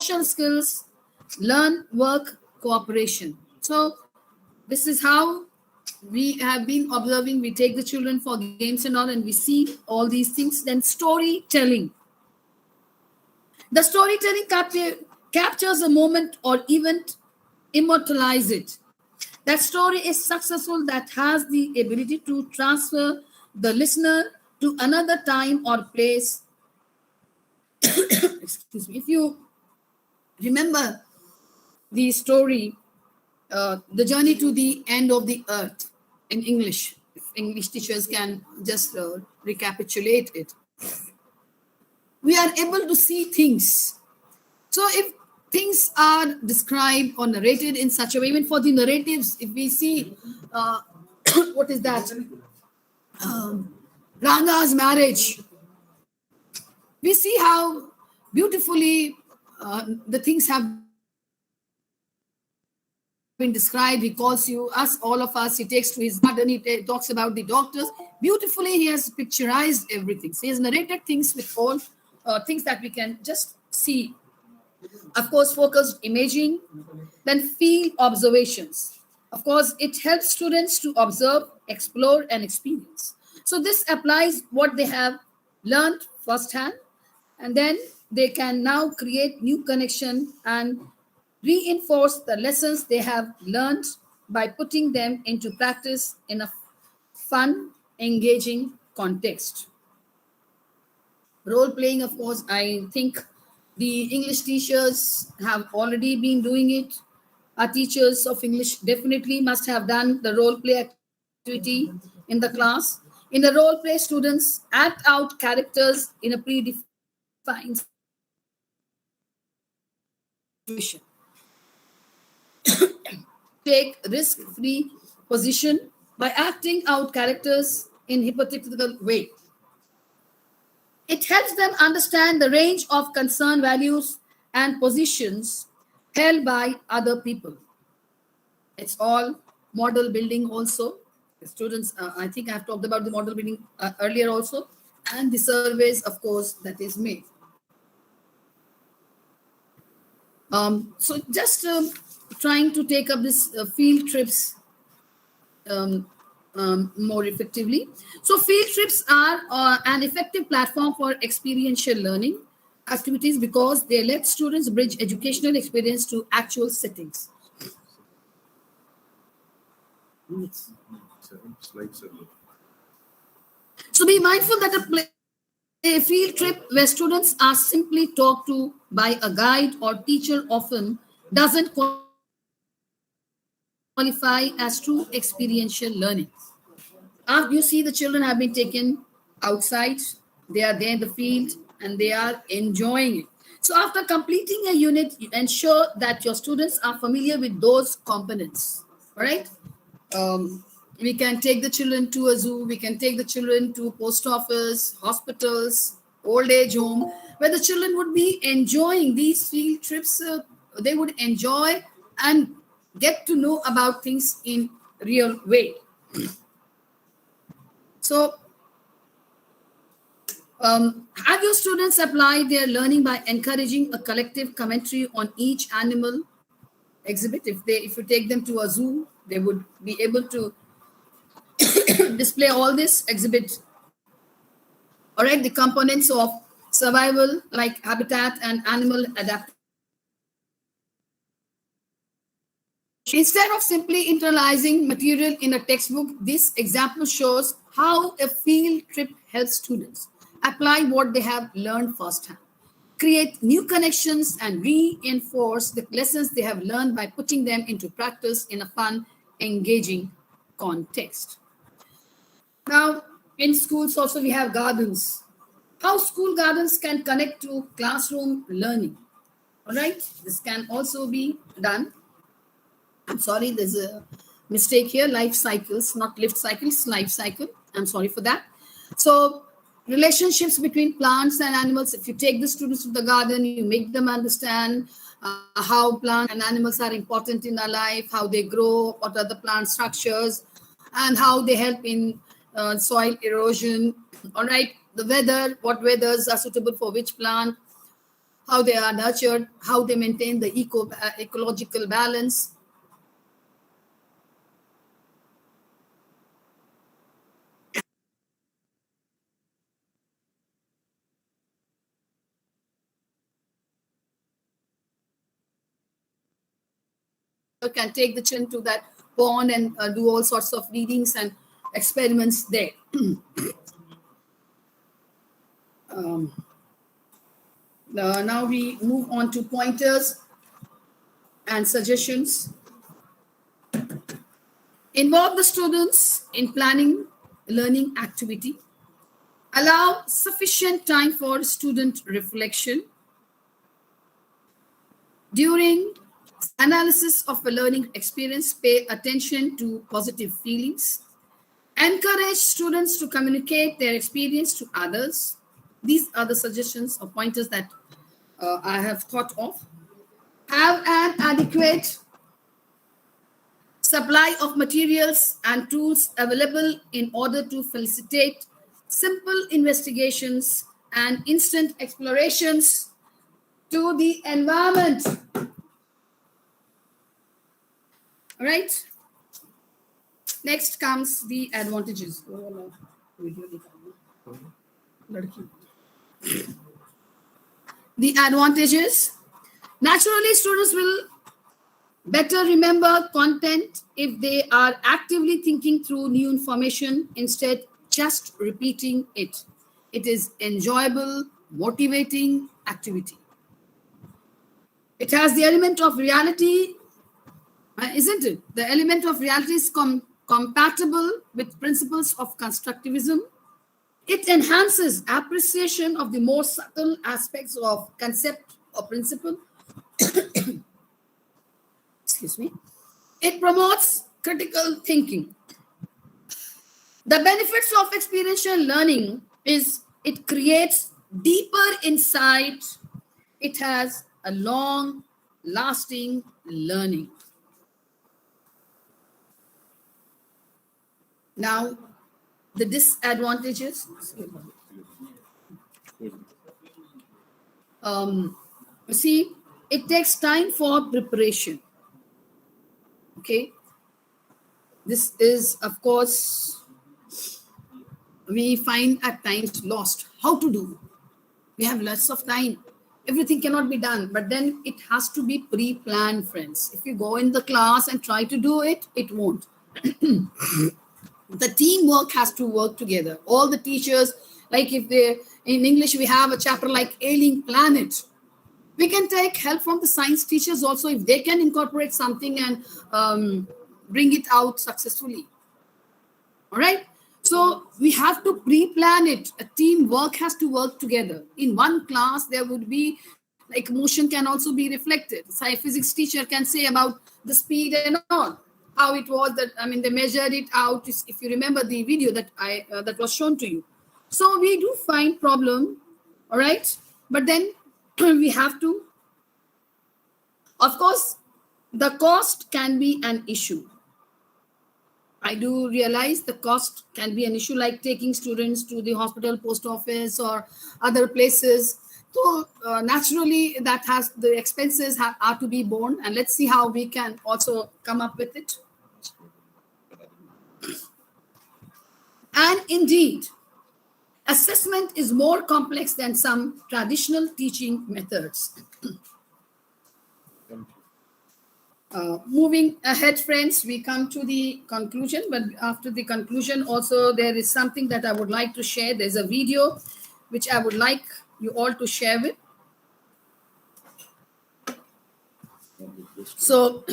Speaker 4: social skills, learn, work, cooperation. So this is how we have been observing. We take the children for games and all, and we see all these things. Then storytelling. The storytelling captures a moment or event, immortalize it. That story is successful, that has the ability to transfer the listener to another time or place. Excuse me. If you remember the story, The Journey to the End of the Earth in English, if English teachers can just recapitulate it, we are able to see things. So if things are described or narrated in such a way, even for the narratives, if we see, what is that? Ranga's marriage. We see how beautifully the things have been described. He calls you, us, all of us. He takes to his garden. He talks about the doctors. Beautifully, he has picturized everything. So he has narrated things with all things that we can just see. Of course, focused imaging, then field observations. Of course, it helps students to observe, explore, and experience. So this applies what they have learned firsthand, and then they can now create new connection and reinforce the lessons they have learned by putting them into practice in a fun, engaging context. Role playing, of course, I think the English teachers have already been doing it. Our teachers of English definitely must have done the role play activity in the class. In the role play, students act out characters in a predefined situation. Take risk-free position by acting out characters in hypothetical way. It helps them understand the range of concern, values, and positions held by other people. It's all model building also. The students, I think I've talked about the model building earlier also, and the surveys, of course, that is made. So just trying to take up this field trips more effectively. So field trips are an effective platform for experiential learning activities because they let students bridge educational experience to actual settings. So be mindful that a field trip where students are simply talked to by a guide or teacher often doesn't qualify as true experiential learning. You see, the children have been taken outside, they are there in the field, and they are enjoying it. So after completing a unit, you ensure that your students are familiar with those components. All right? We can take the children to a zoo, we can take the children to post office, hospitals, old age home, where the children would be enjoying these field trips. They would enjoy and get to know about things in real way. So, have your students apply their learning by encouraging a collective commentary on each animal exhibit? If you take them to a zoo, they would be able to display all this exhibit. All right, the components of survival like habitat and animal adaptation. Instead of simply internalizing material in a textbook, this example shows how a field trip helps students apply what they have learned firsthand, create new connections, and reinforce the lessons they have learned by putting them into practice in a fun, engaging context. Now, in schools also we have gardens. How school gardens can connect to classroom learning. All right, this can also be done. I'm sorry, there's a mistake here. Life cycles, not lift cycles, life cycle. I'm sorry for that. So, relationships between plants and animals. If you take the students to the garden, you make them understand how plants and animals are important in our life, how they grow, what are the plant structures, and how they help in soil erosion. All right, the weather, what weathers are suitable for which plant, how they are nurtured, how they maintain the ecological balance. Can take the children to that pond and do all sorts of readings and experiments there. Now we move on to pointers and suggestions. Involve the students in planning learning activity. Allow sufficient time for student reflection. During analysis of a learning experience, pay attention to positive feelings. Encourage students to communicate their experience to others. These are the suggestions or pointers that I have thought of. Have an adequate supply of materials and tools available in order to facilitate simple investigations and instant explorations to the environment. All right. Next comes the advantages. The advantages. Naturally, students will better remember content if they are actively thinking through new information instead just repeating it. It is enjoyable, motivating activity. It has the element of reality, isn't it? The element of reality is compatible with principles of constructivism. It enhances appreciation of the more subtle aspects of concept or principle. Excuse me. It promotes critical thinking. The benefits of experiential learning is it creates deeper insight. It has a long-lasting learning. Now, the disadvantages. You see, it takes time for preparation. Okay. This is, of course, we find at times lost. How to do? We have lots of time. Everything cannot be done, but then it has to be pre-planned, friends. If you go in the class and try to do it, it won't. The teamwork has to work together. All the teachers, like if they, in English, we have a chapter like Ailing Planet. We can take help from the science teachers also if they can incorporate something and bring it out successfully. All right. So we have to pre-plan it. A teamwork has to work together. In one class, there would be like motion can also be reflected. Science physics teacher can say about the speed and all. How it was that, I mean, they measured it out. If you remember the video that that was shown to you. So we do find problem All right. But then we have to, of course, the cost can be an issue. I do realize the cost can be an issue, like taking students to the hospital, post office, or other places. So naturally, that has the expenses are to be borne, and let's see how we can also come up with it. And indeed, assessment is more complex than some traditional teaching methods. Moving ahead, friends, we come to the conclusion. But after the conclusion, also there is something that I would like to share. There's a video which I would like you all to share with. So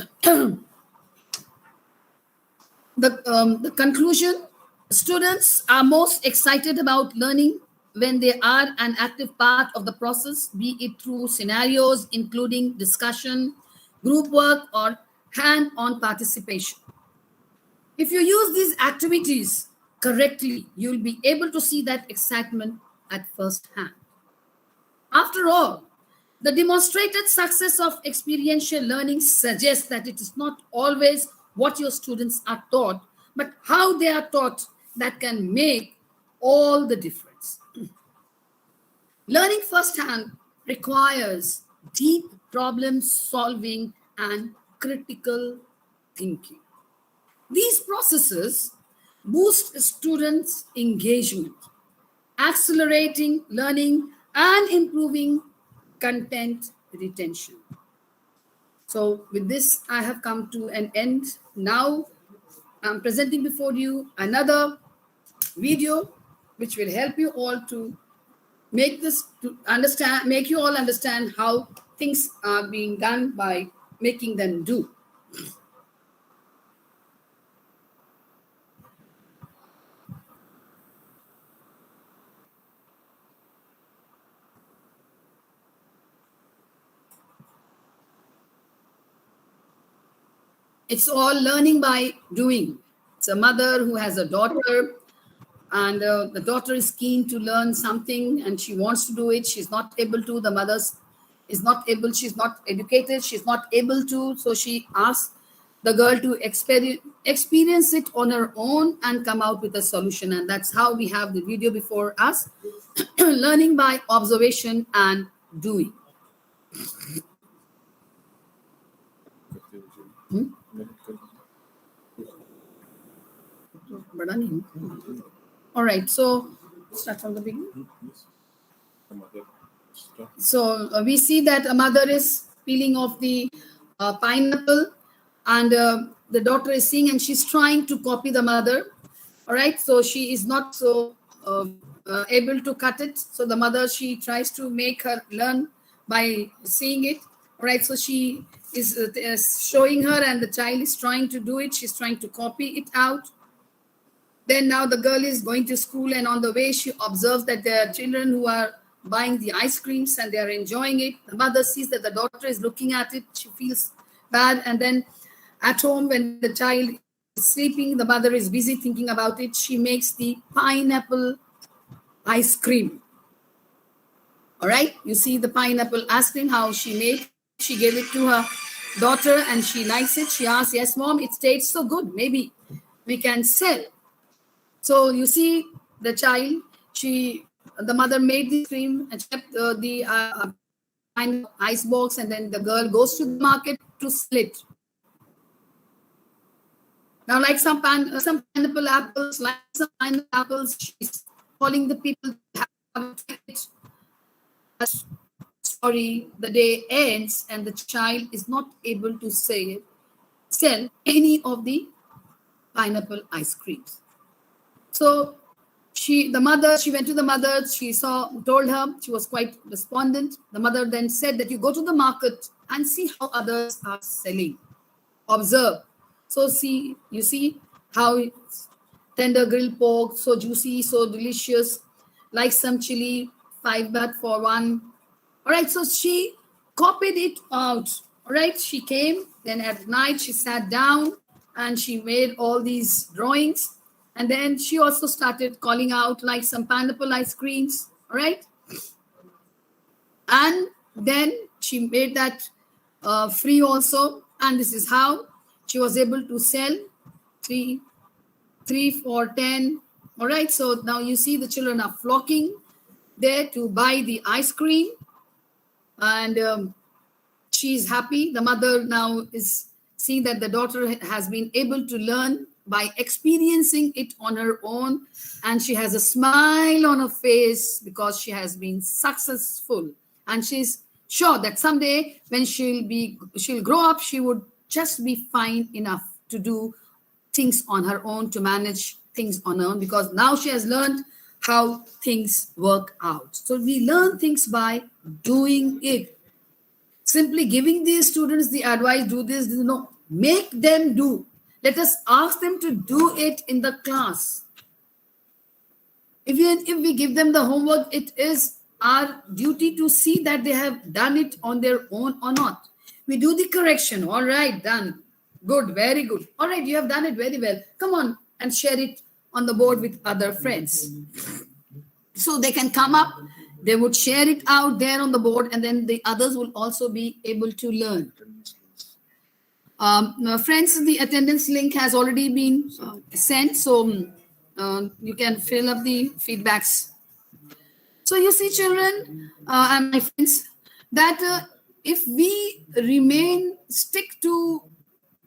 Speaker 4: the conclusion: students are most excited about learning when they are an active part of the process, be it through scenarios including discussion, group work, or hand-on participation. If you use these activities correctly, you'll be able to see that excitement at first hand. After all, the demonstrated success of experiential learning suggests that it is not always what your students are taught, but how they are taught that can make all the difference. Learning firsthand requires deep problem solving and critical thinking. These processes boost students' engagement, accelerating learning and improving content retention. So with this, I have come to an end. Now I'm presenting before you another video which will help you all to make you all understand how things are being done by making them do. It's all learning by doing. It's a mother who has a daughter, and the daughter is keen to learn something and she wants to do it. She's not able to. The mother is not able. She's not educated. She's not able to. So she asks the girl to experience it on her own and come out with a solution. And that's how we have the video before us. Learning by observation and doing. All right, so start from the beginning. So we see that a mother is peeling off the pineapple, and the daughter is seeing, and she's trying to copy the mother. All right, so she is not so able to cut it. So the mother, she tries to make her learn by seeing it. All right, so she is showing her, and the child is trying to do it. She's trying to copy it out. Then now the girl is going to school, and on the way she observes that there are children who are buying the ice creams and they are enjoying it. The mother sees that the daughter is looking at it. She feels bad. And then at home, when the child is sleeping, the mother is busy thinking about it. She makes the pineapple ice cream. All right, you see the pineapple ice cream, how she made. She gave it to her daughter and she likes it. She asks, "Yes, mom, it tastes so good. Maybe we can sell." So you see the child, the mother made the cream and kept the ice box, and then the girl goes to the market to sell it. Now, like some pineapple apples, she's calling the people to have it. Sorry, the day ends and the child is not able to sell any of the pineapple ice creams. So she went to the mother, told her, she was quite despondent. The mother then said that you go to the market and see how others are selling. Observe. So you see how it's tender grilled pork, so juicy, so delicious, like some chili, 5 baht for one. All right, so she copied it out. All right, she came, then at night she sat down and she made all these drawings. And then she also started calling out like some pineapple ice creams. All right. And then she made that free also, and this is how she was able to sell 3 for 10. All right, so now you see the children are flocking there to buy the ice cream, and she is happy. The mother now is seeing that the daughter has been able to learn by experiencing it on her own, and she has a smile on her face because she has been successful, and she's sure that someday when she'll grow up, she would just be fine enough to do things on her own, to manage things on her own, because now she has learned how things work out. So we learn things by doing it. Simply giving these students the advice, do this, no, make them do. Let us ask them to do it in the class. Even if we give them the homework, it is our duty to see that they have done it on their own or not. We do the correction. All right, done. Good, very good. All right, you have done it very well. Come on and share it on the board with other friends. So they can come up, they would share it out there on the board, and then the others will also be able to learn. Friends, the attendance link has already been sent, so you can fill up the feedbacks. So you see, children and my friends, that if we stick to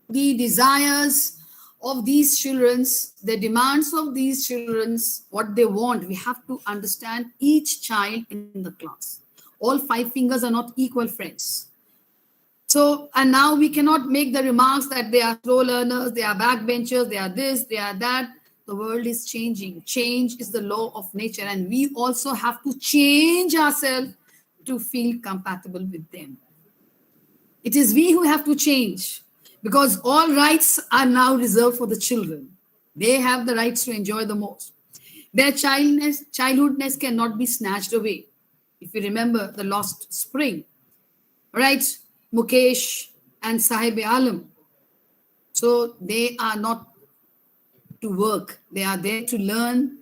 Speaker 4: the desires of these children's, the demands of these children's, what they want, we have to understand each child in the class. All 5 fingers are not equal, friends. So, and now we cannot make the remarks that they are slow learners, they are backbenchers, they are this, they are that. The world is changing. Change is the law of nature, and we also have to change ourselves to feel compatible with them. It is we who have to change, because all rights are now reserved for the children. They have the rights to enjoy the most. Their childhoodness cannot be snatched away. If you remember the lost spring, right? Mukesh and Sahib Alam. So they are not to work. They are there to learn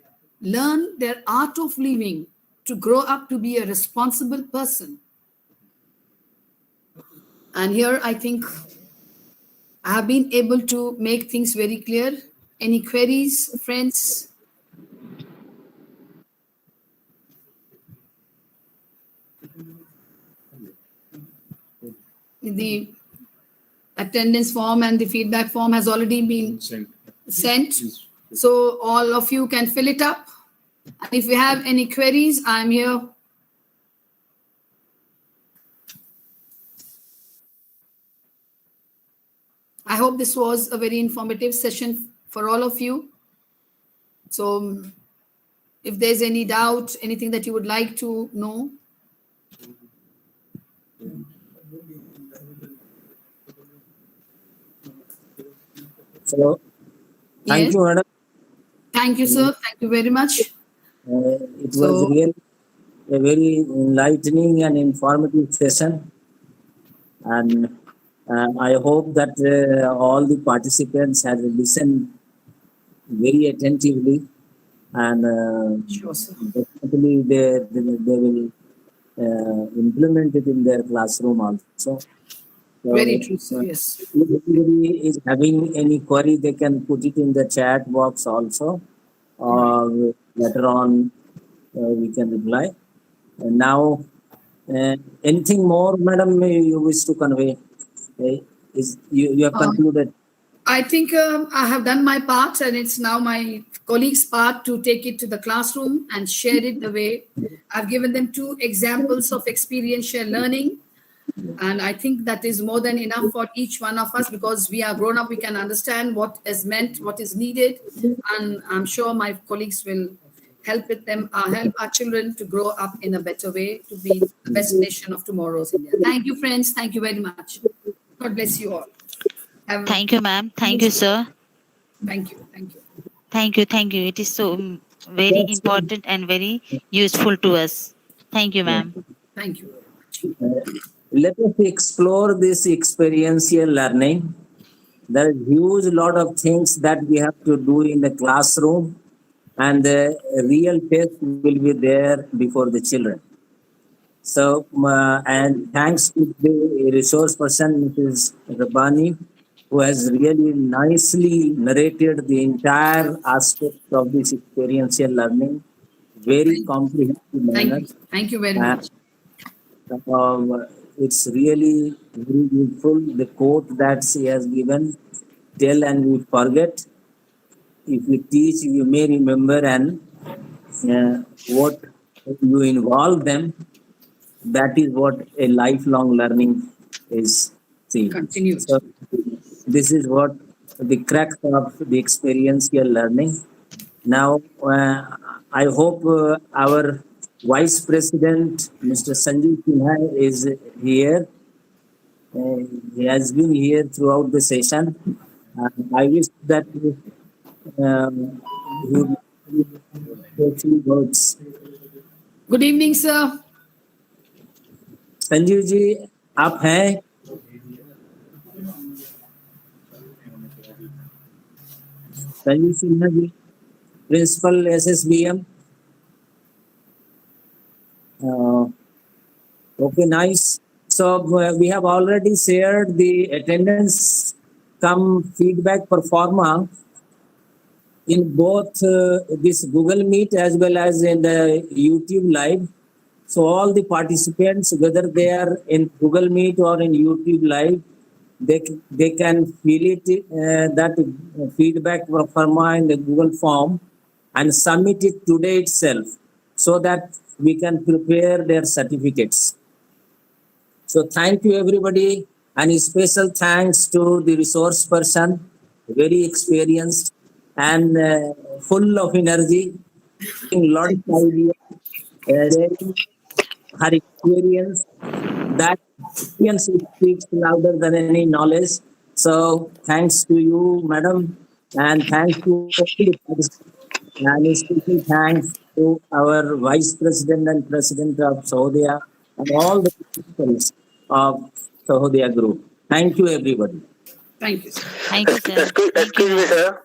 Speaker 4: their art of living, to grow up to be a responsible person. And here I think I have been able to make things very clear. Any queries, friends? The attendance form and the feedback form has already been sent. So all of you can fill it up. And if you have any queries, I'm here. I hope this was a very informative session for all of you. So if there's any doubt, anything that you would like to know.
Speaker 1: So, thank
Speaker 4: Yes.
Speaker 1: you, madam.
Speaker 4: Thank you, sir. Thank you very much.
Speaker 1: It was really a very enlightening and informative session. And I hope that all the participants have listened very attentively, and
Speaker 4: Sure, sir.
Speaker 1: definitely they will implement it in their classroom also. So
Speaker 4: Very true, sir. Yes.
Speaker 1: if anybody is having any query, they can put it in the chat box also, or later on we can reply. And now, anything more, madam, you wish to convey? You have concluded?
Speaker 4: I think I have done my part, and it's now my colleagues' part to take it to the classroom and share it the way. I've given them 2 examples of experiential learning. And I think that is more than enough for each one of us, because we are grown up, we can understand what is meant, what is needed. And I'm sure my colleagues will help our children to grow up in a better way, to be the best nation of tomorrow's India. Thank you, friends. Thank you very much. God bless you all.
Speaker 8: Thank you, ma'am. Thank you, sir.
Speaker 4: Thank you. Thank you.
Speaker 8: Thank you. Thank you. It is so very important and very useful to us. Thank you, ma'am.
Speaker 4: Thank you very much.
Speaker 1: Let us explore this experiential learning. There is huge lot of things that we have to do in the classroom, and the real test will be there before the children. So, and thanks to the resource person, Mrs. Rabani, who has really nicely narrated the entire aspect of this experiential learning, very comprehensive
Speaker 4: Thank
Speaker 1: manner.
Speaker 4: you. Thank you very
Speaker 1: Uh,
Speaker 4: much.
Speaker 1: it's really very useful. The quote that she has given, tell and we forget. If you teach, you may remember, and what you involve them, that is what a lifelong learning is seen.
Speaker 4: Continues.
Speaker 1: So this is what the crux of the experiential learning. Now, I hope our Vice President, Mr. Sanjeev Sinha, is here. He has been here throughout the session. I wish that he would say a few words.
Speaker 4: Good evening, sir.
Speaker 1: Sanjeev ji, आप हैं? Sanjeev Sinha ji, principal SSBM. Okay, nice. So we have already shared the attendance come feedback performer in both this Google Meet as well as in the YouTube Live. So all the participants, whether they are in Google Meet or in YouTube Live, they can fill it that feedback performer in the Google form and submit it today itself, so that we can prepare their certificates. So thank you everybody, and a special thanks to the resource person, very experienced and full of energy, lot of ideas, sharing her experience. That experience speaks louder than any knowledge. So thanks to you, madam, and thanks to all the participants. And especially thanks to our Vice President and President of Sahodaya and all the principals of Sahodaya Group. Thank you, everybody.
Speaker 4: Thank you, sir.
Speaker 8: Thank you, sir. Thank you, ma'am.